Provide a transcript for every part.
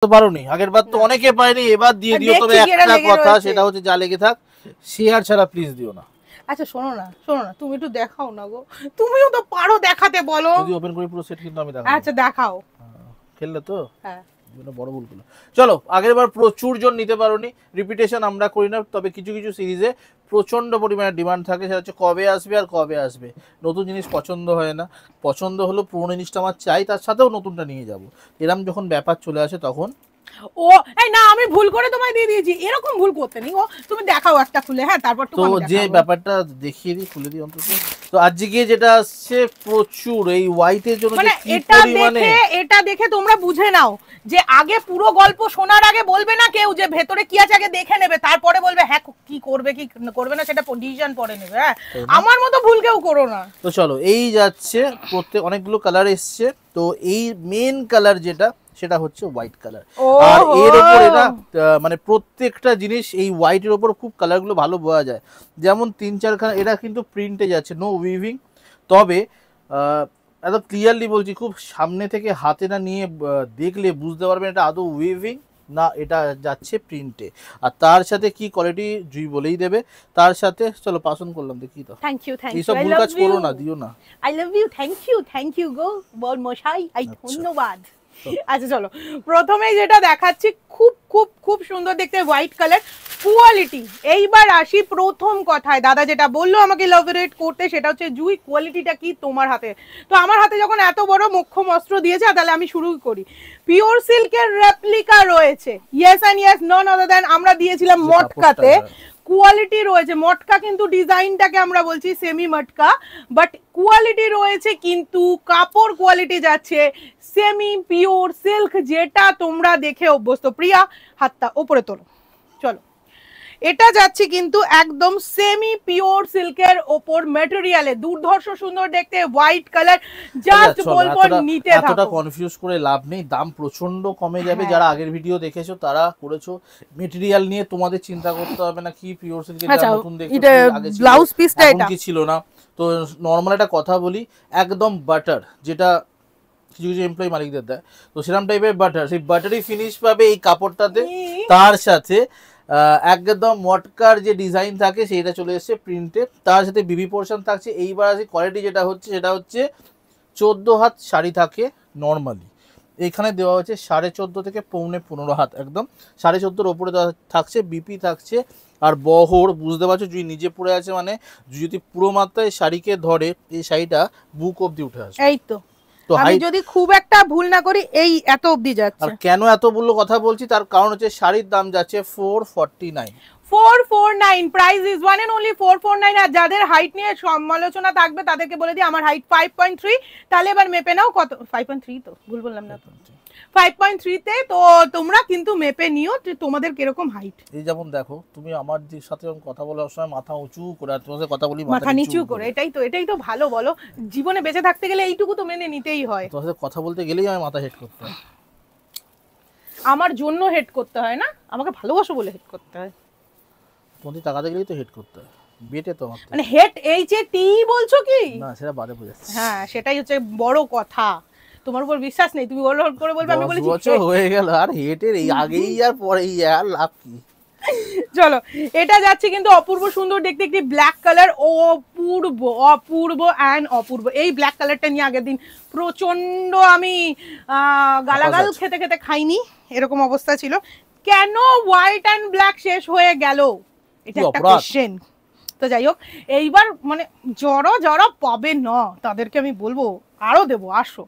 তো পারোনি, আগের বার তো অনেকে পায়নি, এবার দিয়ে দিও। তবে একটা কথা, সেটা হচ্ছে যা লেগে থাক শেয়ার ছাড়া প্লিজ দিও না। আচ্ছা শোনো না, তুমি একটু দেখাও না গো, তুমিও তো পারো দেখাতে, বলো। যদি ওপেন করি পুরো সেট কিন্তু আমি দেখাবো। আচ্ছা দেখাও। খেললে তো হ্যাঁ বড় ভুল করলো। চলো, আগের বার প্রচুর জন নিতে পারোনি, রিপিটেশন আমরা করি না, তবে কিছু কিছু সিরিজে প্রচন্ড পরিমাণে ডিমান্ড থাকে, সেটা হচ্ছে কবে আসবে আর কবে আসবে। নতুন জিনিস পছন্দ হয় না, পছন্দ হলো পুরনো জিনিসটা আমার চাই, তার সাথেও নতুনটা নিয়ে যাব, এরকম যখন ব্যাপার চলে আসে তখন। ও এই না, আমি ভুল করে তোমায় দিয়ে দিয়েছি, এরকম ভুল করতে নেই। ও তুমি দেখাও একটা খুলে, হ্যাঁ তারপর তো যে ব্যাপারটা দেখিয়ে দিই, খুলে দিই অন্তত। তো আজকে যেটা আসছে প্রচুর এই হোয়াইটের জন্য, মানে এটা দেখে তোমরা বুঝে নাও যে আগে পুরো গল্প শোনার আগে বলবে না কেউ যে ভেতরে কি আছে, আগে দেখে নেবে, তারপরে বলবে হ্যাঁ কি করবে কি করবে না সেটা ডিসিশন পরে নেবে। হ্যাঁ আমার মতো ভুল কেউ করো না। তো চলো, এই যাচ্ছে প্রত্যেক অনেকগুলো কালার এসছে। তো এই মেন কালার যেটা, সেটা হচ্ছে হোয়াইট কালার। আর এর উপর এটা মানে প্রত্যেকটা জিনিস এই হোয়াইটের উপর খুব কালারগুলো ভালো বোঝা যায়। যেমন 3-4খানা এটা কিন্তু প্রিন্টে যাচ্ছে, নো উইভিং। তবে এত ক্লিয়ারলি বলছি, খুব সামনে থেকে হাতে না নিয়ে দেখলে বুঝতে পারবেন এটা আদৌ উইভিং না এটা যাচ্ছে প্রিন্টে। আর তার সাথে কি কোয়ালিটি জুই বলেই দেবে। তার সাথে চলো পছন্দ করলাম, দেখি তো। থ্যাংক ইউ এইসব ভুল কাজ করো না, দিও না। I love you, thank you গো বল মশাই, আই ধন্যবাদ। আচ্ছা চলো, প্রথমেই যেটা দেখাচ্ছি খুব খুব খুব সুন্দর দেখতে, হোয়াইট কালার, কোয়ালিটি। এইবার আসি প্রথম কথায়, দাদা যেটা বললো আমাকে ইলাবোরেট করতে, সেটা হচ্ছে জুই কোয়ালিটিটা কি তোমার হাতে। তো আমার হাতে যখন এত বড় মোক্ষম অস্ত্র দিয়েছে, তাহলে আমি শুরু করি। পিওর সিল্কের রেপ্লিকা রয়েছে, yes and yes, none other than আমরা দিয়েছিলাম মটকাতে। কোয়ালিটি রয়েছে, মটকা কিন্তু ডিজাইনটাকে আমরা বলছি সেমি মটকা, বাট কোয়ালিটি রয়েছে কিন্তু কাপড় কোয়ালিটি যাচ্ছে সেমি পিওর সিল্ক, যেটা তোমরা দেখে অভ্যস্ত। প্রিয়া হাতটা উপরে তোলো, চলো। এটা যাচ্ছে কিন্তু একদম সেমি পিওর সিল্কের ওপর ম্যাটেরিয়ালে, দুর্ধর্ষ সুন্দর দেখতে, হোয়াইট কালার, জাস্ট বলবো নিতে থাকো। এতটা কনফিউজ করে লাভ নেই, দাম প্রচন্ড কমে যাবে। যারা আগের ভিডিও দেখেছো তারা করেছো, ম্যাটেরিয়াল নিয়ে তোমাদের চিন্তা করতে হবে না কি পিওর সিল্কের দাম নতুন দেখছো, আগে ব্লাউজ পিসটা এটা কি ছিল না। তো নরমাল একটা কথা বলি, একদম বাটার, যেটা কিছু কিছু এমপ্লয়ি মালিকদের দেয়, তো সেরকম টাইপের বাটার, সেই বাটারি ফিনিশ পাবে এই কাপড়টাতে। তার সাথে একদম মটকার যে ডিজাইন থাকে সেইটা চলে এসছে প্রিন্টে, তার সাথে বিবি পোর্শন থাকছে। এইবার আছে কোয়ালিটি যেটা হচ্ছে, সেটা হচ্ছে 14 হাত শাড়ি থাকে নর্মালি, এইখানে দেওয়া হচ্ছে 14.5 থেকে 15.5 হাত, একদম 14.5-র ওপরে থাকছে, বিপি থাকছে। আর বহর বুঝতে পারছো, জুই নিজে পরে আছে, মানে যদি পুরো মাত্রায় শাড়িকে ধরে এই শাড়িটা বুক অবধি উঠে আসে। এই তো আমি যদি খুব একটা ভুল না করি এই এত অবধি যাচ্ছে। আর কেন এত বললো কথা বলছি, তার কারণ হচ্ছে শাড়ির দাম যাচ্ছে 449। 449, price is one and only 449। আর যাদের হাইট নিয়ে সমালোচনা থাকবে তাদেরকে বলে দিই আমার হাইট 5.3, তাহলে এবার মেপে নাও কত। 5.3 তো ভুল বললাম না, 5.3 তে। তো তোমরা কিন্তু মেপে নিও যে তোমাদের কিরকম হাইট। এই যেমন দেখো, তুমি আমার সাথে যখন কথা বলার সময় মাথা উঁচু করে, আর তোমার সাথে কথা বলি মাথা নিচু করে, এটাই তো ভালো, বলো। জীবনে বেঁচে থাকতে গেলে এইটুকু তো মেনে নিতেই হয়। তোমার সাথে কথা বলতে গেলেই আমি মাথা হেড করতে হয়। আমার জন্য হেড করতে হয় না, আমাকে ভালোবাসো বলে হেড করতে হয়। তোমাদের টাকাতে গেলেই তো হেড করতে হয়, বেটে তো মানে হেড HAT বলছো কি? না, সেটা বাদে বোঝাচ্ছি। হ্যাঁ সেটাই হচ্ছে বড় কথা। তোমার উপর বিশ্বাস নেই, তুমি বলো করে বলবে আমি বলেছি। বছর হয়ে গেল আর হেটের এই আগেই আর পরেই আর লাভ কি। চলো, এটা যাচ্ছে কিন্তু অপূর্ব সুন্দর দেখতে, একটি ব্ল্যাক কালার, অপূর্ব অ্যান্ড অপূর্ব। এই ব্ল্যাক কালারটা নিয়ে আগের দিন প্রচন্ড আমি গালাগাল খেতে খেতে খাইনি, এরকম অবস্থা ছিল। কেন হোয়াইট অ্যান্ড ব্ল্যাক শেষ হয়ে গেল, এটা একটা কোশ্চেন। তো যাই হোক, এইবার মানে যারা পাবে না তাদেরকে আমি বলবো আরো দেবো, আসো।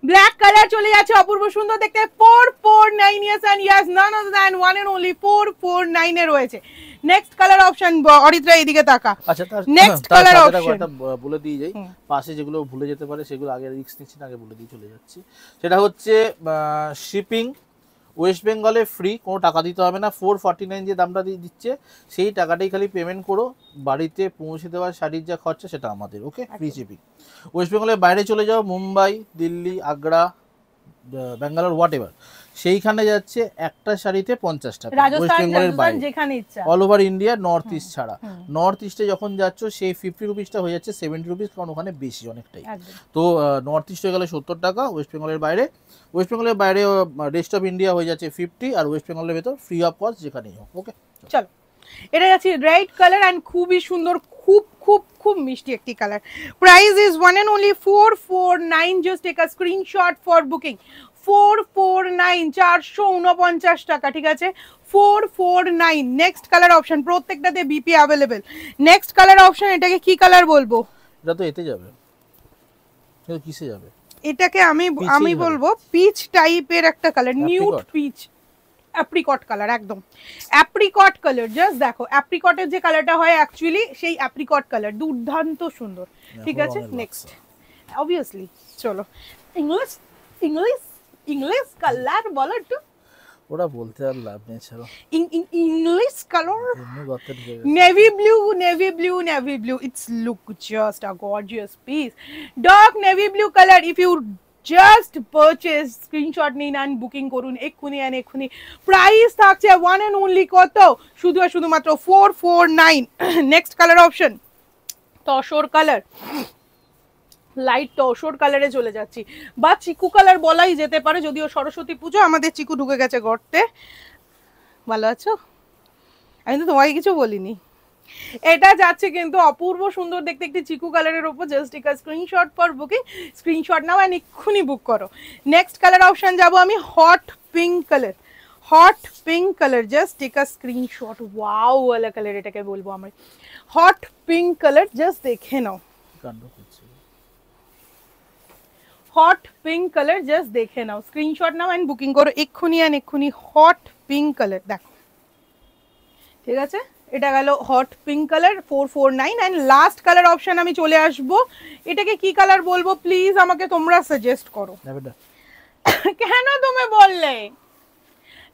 ব্ল্যাক কালার চলে যাচ্ছে, অপূর্ব সুন্দর দেখতে, 449, yes and yes, none other than one and only 449 এ রয়েছে। নেক্সট কালার অপশন, অরিত্রা এইদিকে তাকা। আচ্ছা, নেক্সট কালার অপশন বলে দিয়ে যাই, পাশে যেগুলো ভুলে যেতে পারে সেগুলো আগে রিস্ক নিচ্ছি না, আগে বলে দিয়ে চলে যাচ্ছি। সেটা হচ্ছে শিপিং ওয়েস্ট বেঙ্গলে ফ্রি, কোনো টাকা দিতে হবে না। 449 যে দামটা দিচ্ছে সেই টাকাটাই খালি পেমেন্ট করো, বাড়িতে পৌঁছে দেওয়ার শাড়ির যা খরচা সেটা আমাদের, ওকে, ফ্রি শিপিং। ওয়েস্ট বেঙ্গলের বাইরে চলে যাও, মুম্বাই, দিল্লি, আগ্রা, ব্যাঙ্গালোর, হোয়াট এভার, সেইখানে যাচ্ছে একটা শাড়িতে 50 টাকা, ওয়েস্ট রাজস্থান বেঙ্গলের বাইরে, যেখানে ইচ্ছা, all over India, north east ছাড়া। নর্থ ইস্টে যখন যাচ্ছ সেই 50 রুপিসটা হয়ে যাচ্ছে 70 রুপিস, কারণ ওখানে বেশি অনেকটাই। তো নর্থ ইস্টে গেলে 70 টাকা, ওয়েস্ট বেঙ্গলের বাইরে, ওয়েস্ট বেঙ্গলের বাইরে রেস্ট অফ ইন্ডিয়া হয়ে যাচ্ছে 50, আর ওয়েস্ট বেঙ্গলের ভেতর ফ্রি অফ কস্ট যেখানেই হোক। ওকে, চলো এটা যাচ্ছে রেড কালার অ্যান্ড খুবই সুন্দর, খুব খুব খুব মিষ্টি একটি colour. Price is one and only 449, just take a screenshot for booking. 449, 449 টাকা, ঠিক আছে, 449। নেক্সট কালার অপশন, প্রত্যেকটাতে বিপি অ্যাভেলেবেল। নেক্সট কালার অপশন, এটাকে কি কালার বলবো? এটা তো এতে যাবে, এটা কিসে যাবে? এটাকে আমি বলবো পিচ টাইপের একটা colour, nude peach, apricot colour, একদম অ্যাপ্রিকট কালার। জাস্ট দেখো অ্যাপ্রিকটের যে কালারটা হয় অ্যাকচুয়ালি সেই অ্যাপ্রিকট কালার, দুর্দান্ত সুন্দর, ঠিক আছে। নেক্সট অবভিয়াসলি, চলো ইংলিশ ইংলিশ ইংলিশ কালার বলো একটু, ওরা বলতে আর লাভ নেই, ছাড়ো। English colour, navy blue, navy blue, navy blue, it's look just a gorgeous piece, dark navy blue colour. If you just purchase, screenshot নিন অ্যান্ড বুকিং করুন এক্ষুনি অ্যান্ড এক্ষুনি। প্রাইস থাকছে ওয়ান অ্যান্ড অনলি কত? শুধু আর শুধুমাত্র 449। Next colour option, tussar colour, light tussar কালারে চলে যাচ্ছি, বা চিকু কালার বলাই যেতে পারে, যদিও সরস্বতী পুজো, আমাদের চিকু ঢুকে গেছে গর্তে। ভালো আছো? আমি তো তোমাকে কিছু বলিনি। এটা যাচ্ছে কিন্তু অপূর্ব সুন্দর দেখতে একটি চিকু কালারের উপর, just take a screenshot for booking, screenshot নাও এন্ড এক্ষুনি বুক করো। নেক্সট কালার অপশন যাব আমি, hot pink colour, hot pink colour, just take a screenshot. Wow ওয়ালা কালার এটাকে বলবো আমরা, হট পিঙ্ক কালার, জাস্ট দেখে নাও, হট পিঙ্ক কালার, জাস্ট দেখে নাও, স্ক্রিনশট নাও এন্ড বুকিং করো এক্ষুনি অ্যান্ড এক্ষুনি। হট পিঙ্ক কালার দেখো, ঠিক আছে, এটা গেল hot pink colour 449। And last colour option আমি চলে আসবো, এটাকে কি কালার বলবো প্লিজ আমাকে তোমরা সাজেস্ট করো। কেন তুমি বললে?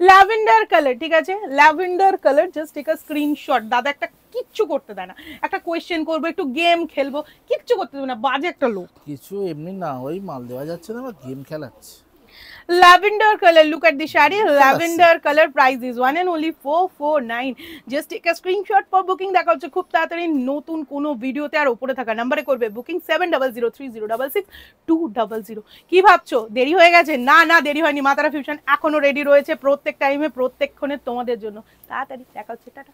ল্যাভেন্ডার কালার, ঠিক আছে, lavender colour, just take a screenshot. দাদা একটা কিচ্ছু করতে দেয় না, একটা কোয়েশ্চেন করবো, একটু গেম খেলবো, কিচ্ছু করতে দেবে না, বাজে একটা লোক। কিছু এমনি না ওই মাল দেওয়া যাচ্ছে না, game খেলাচ্ছে। lavender color, look at the shadi, lavender color, price is one and only 449, just take a screenshot for booking। দেখা হচ্ছে খুব তাড়াতাড়ি নতুন কোনো ভিডিওতে, আর উপরে থাকা নম্বরে করবে বুকিং 7003066200। কি ভাবছো দেরি হয়ে গেছে? না না দেরি হয়নি, মা তারা ফিউশন এখনো রেডি রয়েছে প্রত্যেক টাইমে প্রত্যেকক্ষণে তোমাদের জন্য। তাড়াতাড়ি দেখা হচ্ছে, টাটা।